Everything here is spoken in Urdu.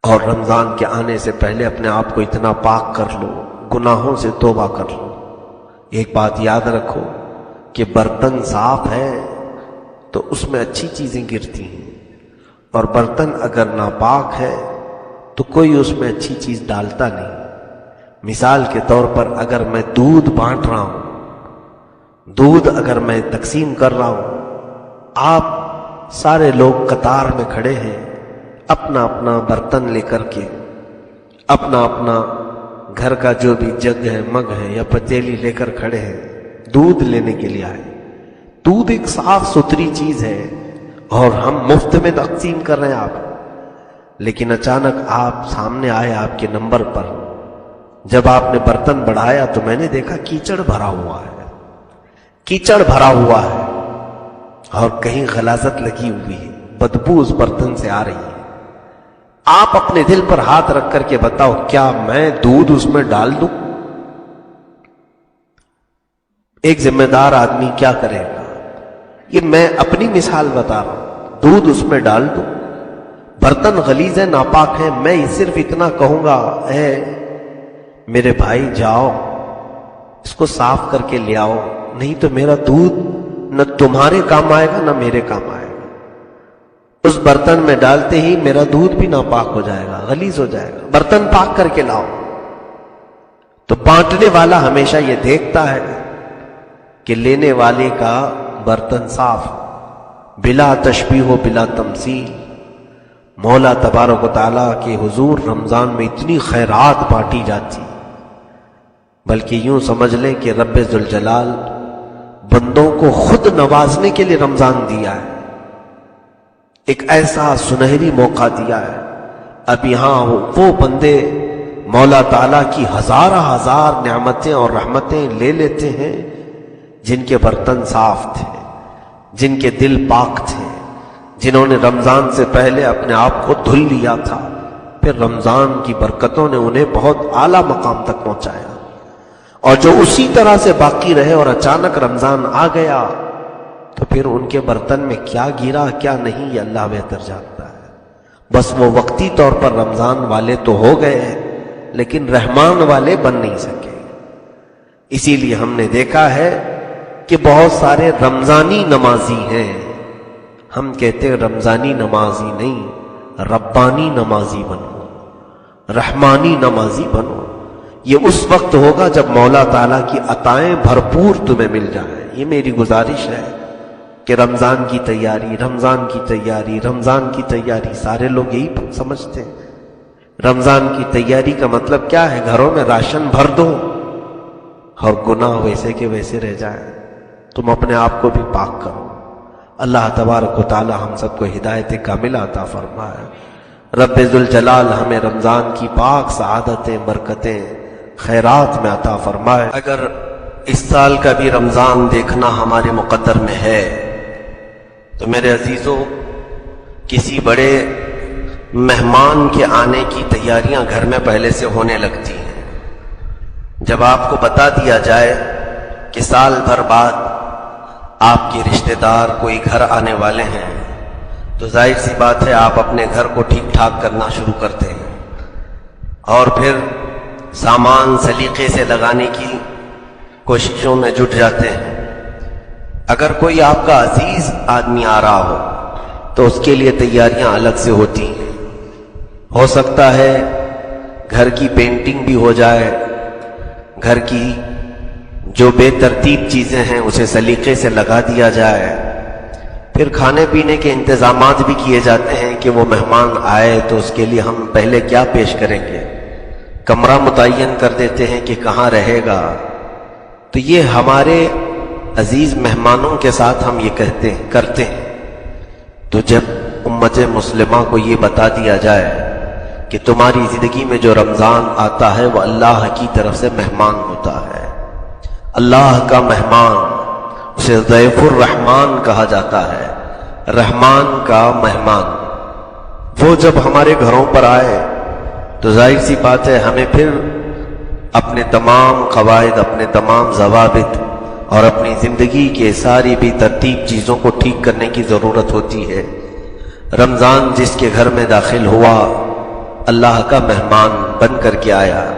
اور رمضان کے آنے سے پہلے اپنے آپ کو اتنا پاک کر لو، گناہوں سے توبہ کر لو۔ ایک بات یاد رکھو کہ برتن صاف ہے تو اس میں اچھی چیزیں گرتی ہیں، اور برتن اگر ناپاک ہے تو کوئی اس میں اچھی چیز ڈالتا نہیں۔ مثال کے طور پر اگر میں دودھ بانٹ رہا ہوں، دودھ اگر میں تقسیم کر رہا ہوں، آپ سارے لوگ قطار میں کھڑے ہیں، اپنا اپنا برتن لے کر کے، اپنا اپنا گھر کا جو بھی جگ ہے، مگ ہے یا پتیلی لے کر کھڑے ہیں، دودھ لینے کے لیے آئے۔ دودھ ایک صاف ستھری چیز ہے اور ہم مفت میں تقسیم کر رہے ہیں آپ، لیکن اچانک آپ سامنے آئے آپ کے نمبر پر، جب آپ نے برتن بڑھایا تو میں نے دیکھا کیچڑ بھرا ہوا ہے، کیچڑ بھرا ہوا ہے اور کہیں غلاظت لگی ہوئی ہے، بدبو اس برتن سے آ رہی ہے۔ آپ اپنے دل پر ہاتھ رکھ کر کے بتاؤ، کیا میں دودھ اس میں ڈال دوں؟ ایک ذمہ دار آدمی کیا کرے گا؟ یہ میں اپنی مثال بتا رہا ہوں، دودھ اس میں ڈال دوں، برتن غلیظ ہے، ناپاک ہے، میں صرف اتنا کہوں گا، اے میرے بھائی جاؤ اس کو صاف کر کے لے آؤ، نہیں تو میرا دودھ نہ تمہارے کام آئے گا نہ میرے کام آئے گا۔ اس برتن میں ڈالتے ہی میرا دودھ بھی ناپاک ہو جائے گا، غلیظ ہو جائے گا، برتن پاک کر کے لاؤ۔ تو بانٹنے والا ہمیشہ یہ دیکھتا ہے کہ لینے والے کا برتن صاف، بلا تشبیہ و بلا تمثیل۔ مولا تبارک و تعالیٰ کے حضور رمضان میں اتنی خیرات بانٹی جاتی، بلکہ یوں سمجھ لیں کہ رب ذوالجلال بندوں کو خود نوازنے کے لیے رمضان دیا ہے، ایک ایسا سنہری موقع دیا ہے۔ اب یہاں وہ بندے مولا تعالیٰ کی ہزار نعمتیں اور رحمتیں لے لیتے ہیں جن کے برتن صاف تھے، جن کے دل پاک تھے، جنہوں نے رمضان سے پہلے اپنے آپ کو دھل لیا تھا، پھر رمضان کی برکتوں نے انہیں بہت اعلیٰ مقام تک پہنچایا، اور جو اسی طرح سے باقی رہے اور اچانک رمضان آ گیا تو پھر ان کے برتن میں کیا گرا کیا نہیں یہ اللہ بہتر جانتا ہے۔ بس وہ وقتی طور پر رمضان والے تو ہو گئے لیکن رحمان والے بن نہیں سکے۔ اسی لیے ہم نے دیکھا ہے کہ بہت سارے رمضانی نمازی ہیں، ہم کہتے ہیں رمضانی نمازی نہیں، ربانی نمازی بنو، رحمانی نمازی بنو۔ یہ اس وقت ہوگا جب مولا تعالیٰ کی عطائیں بھرپور تمہیں مل جائیں۔ یہ میری گزارش ہے کہ رمضان کی تیاری، رمضان کی تیاری، رمضان کی تیاری، سارے لوگ یہی سمجھتے ہیں۔ رمضان کی تیاری کا مطلب کیا ہے؟ گھروں میں راشن بھر دو اور گناہ ویسے کے ویسے رہ جائیں، تم اپنے آپ کو بھی پاک کرو۔ اللہ تبارک و تعالی ہم سب کو ہدایت کاملہ عطا فرمائے۔ رب ذوالجلال ہمیں رمضان کی پاک سعادتیں، برکتیں، خیرات میں عطا فرمائے۔ اگر اس سال کا بھی رمضان دیکھنا ہمارے مقدر میں ہے تو میرے عزیزوں، کسی بڑے مہمان کے آنے کی تیاریاں گھر میں پہلے سے ہونے لگتی ہیں۔ جب آپ کو بتا دیا جائے کہ سال بھر بعد آپ کے رشتہ دار کوئی گھر آنے والے ہیں تو ظاہر سی بات ہے آپ اپنے گھر کو ٹھیک ٹھاک کرنا شروع کرتے ہیں اور پھر سامان سلیقے سے لگانے کی کوششوں میں جٹ جاتے ہیں۔ اگر کوئی آپ کا عزیز آدمی آ رہا ہو تو اس کے لیے تیاریاں الگ سے ہوتی ہیں۔ ہو سکتا ہے گھر کی پینٹنگ بھی ہو جائے، گھر کی جو بے ترتیب چیزیں ہیں اسے سلیقے سے لگا دیا جائے، پھر کھانے پینے کے انتظامات بھی کیے جاتے ہیں کہ وہ مہمان آئے تو اس کے لیے ہم پہلے کیا پیش کریں گے، کمرہ متعین کر دیتے ہیں کہ کہاں رہے گا۔ تو یہ ہمارے عزیز مہمانوں کے ساتھ ہم یہ کرتے ہیں۔ تو جب امت مسلمہ کو یہ بتا دیا جائے کہ تمہاری زندگی میں جو رمضان آتا ہے وہ اللہ کی طرف سے مہمان ہوتا ہے، اللہ کا مہمان، اسے ضیف الرحمان کہا جاتا ہے، رحمان کا مہمان، وہ جب ہمارے گھروں پر آئے تو ظاہر سی بات ہے ہمیں پھر اپنے تمام قواعد، اپنے تمام ضوابط اور اپنی زندگی کے ساری بھی ترتیب چیزوں کو ٹھیک کرنے کی ضرورت ہوتی ہے۔ رمضان جس کے گھر میں داخل ہوا اللہ کا مہمان بن کر کے آیا